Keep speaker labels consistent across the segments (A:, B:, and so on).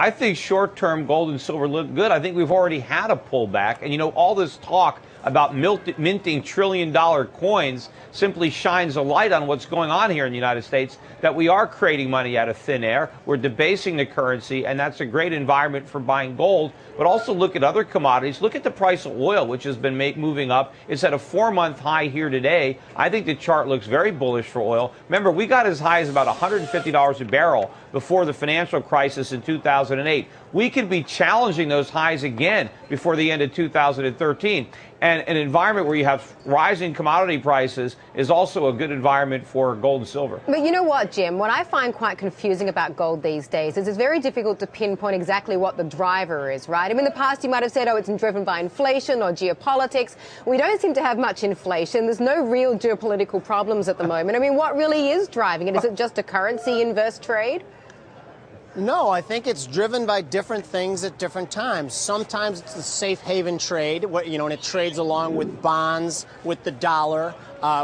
A: I think short-term gold and silver look good. I think we've already had a pullback. And, you know, all this talk about minting trillion-dollar coins simply shines a light on what's going on here in the United States, that we are creating money out of thin air. We're debasing the currency, and that's a great environment for buying gold. But also look at other commodities. Look at the price of oil, which has been moving up. It's at a 4-month high here today. I think the chart looks very bullish for oil. Remember, we got as high as about $150 a barrel before the financial crisis in 2008. We could be challenging those highs again before the end of 2013. And an environment where you have rising commodity prices is also a good environment for gold and silver.
B: But you know what, Jim? What I find quite confusing about gold these days is it's very difficult to pinpoint exactly what the driver is, right? I mean, in the past you might have said, oh, it's driven by inflation or geopolitics. We don't seem to have much inflation. There's no real geopolitical problems at the moment. I mean, what really is driving it? Is it just a currency inverse trade?
C: No, I think it's driven by different things at different times. Sometimes it's the safe haven trade, and it trades along with bonds, with the dollar,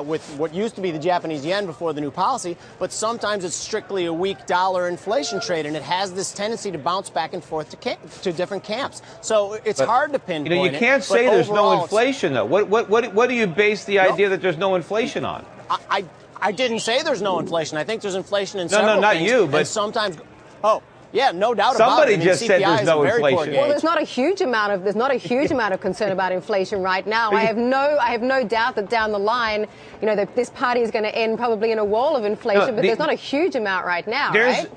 C: with what used to be the Japanese yen before the new policy. But sometimes it's strictly a weak dollar inflation trade, and it has this tendency to bounce back and forth to different camps. So it's hard to pinpoint.
A: You can't say there's no inflation, though. What do you base the idea that there's no inflation on?
C: I didn't say there's no inflation. I think there's inflation in several things.
A: No, not you, but
C: sometimes. Oh, yeah, no doubt
A: about it.
C: Somebody
A: just said there's no inflation.
B: Well, there's not a huge amount of concern about inflation right now. I have no doubt that down the line, this party is going to end probably in a wall of inflation, but there's not a huge amount right now, right?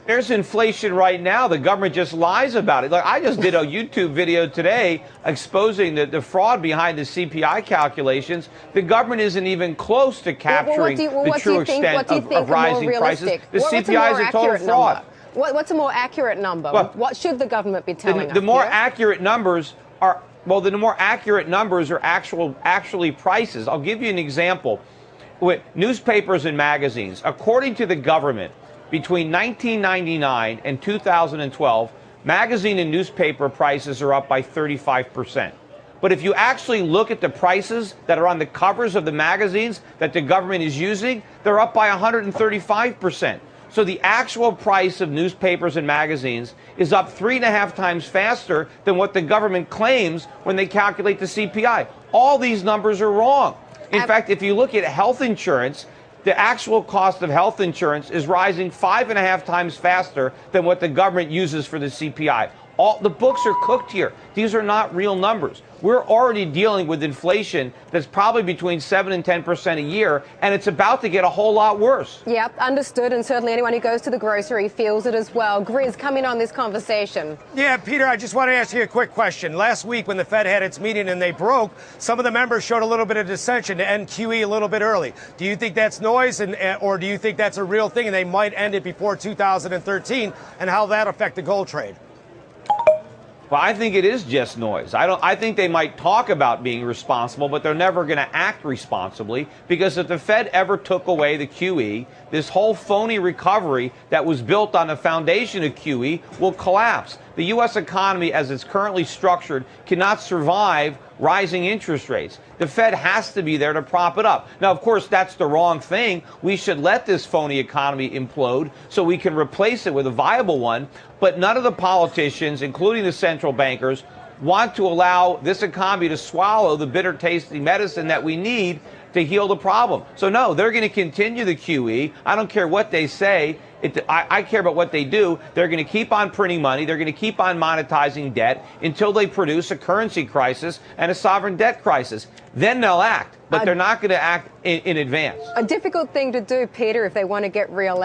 A: There's inflation right now. The government just lies about it. Like, I just did a YouTube video today exposing the fraud behind the CPI calculations. The government isn't even close to capturing the true extent of rising prices. The CPI is a total fraud.
B: What's a more accurate number? What should the government be telling us?
A: The more accurate numbers are, actually prices. I'll give you an example. With newspapers and magazines, according to the government, between 1999 and 2012, magazine and newspaper prices are up by 35%. But if you actually look at the prices that are on the covers of the magazines that the government is using, they're up by 135%. So the actual price of newspapers and magazines is up 3.5 times faster than what the government claims when they calculate the CPI. All these numbers are wrong. In fact, if you look at health insurance, the actual cost of health insurance is rising 5.5 times faster than what the government uses for the CPI. All the books are cooked here. These are not real numbers. We're already dealing with inflation that's probably between 7 and 10% a year, and it's about to get a whole lot worse.
B: Yep, understood, and certainly anyone who goes to the grocery feels it as well. Grizz, come in on this conversation.
D: Yeah, Peter, I just want to ask you a quick question. Last week when the Fed had its meeting and they broke, some of the members showed a little bit of dissension to end QE a little bit early. Do you think that's noise, or do you think that's a real thing and they might end it before 2013, and how that affect the gold trade?
A: Well, I think it is just noise. I think they might talk about being responsible, but they're never going to act responsibly, because if the Fed ever took away the QE, this whole phony recovery that was built on the foundation of QE will collapse. The U.S. economy, as it's currently structured, cannot survive rising interest rates. The Fed has to be there to prop it up. Now, of course, that's the wrong thing. We should let this phony economy implode so we can replace it with a viable one. But none of the politicians, including the central bankers, want to allow this economy to swallow the bitter tasting medicine that we need to heal the problem. So no, they're going to continue the QE. I don't care what they say. I care about what they do. They're going to keep on printing money. They're going to keep on monetizing debt until they produce a currency crisis and a sovereign debt crisis. Then they'll act, but they're not going to act in advance.
B: A difficult thing to do, Peter, if they want to get re-elected.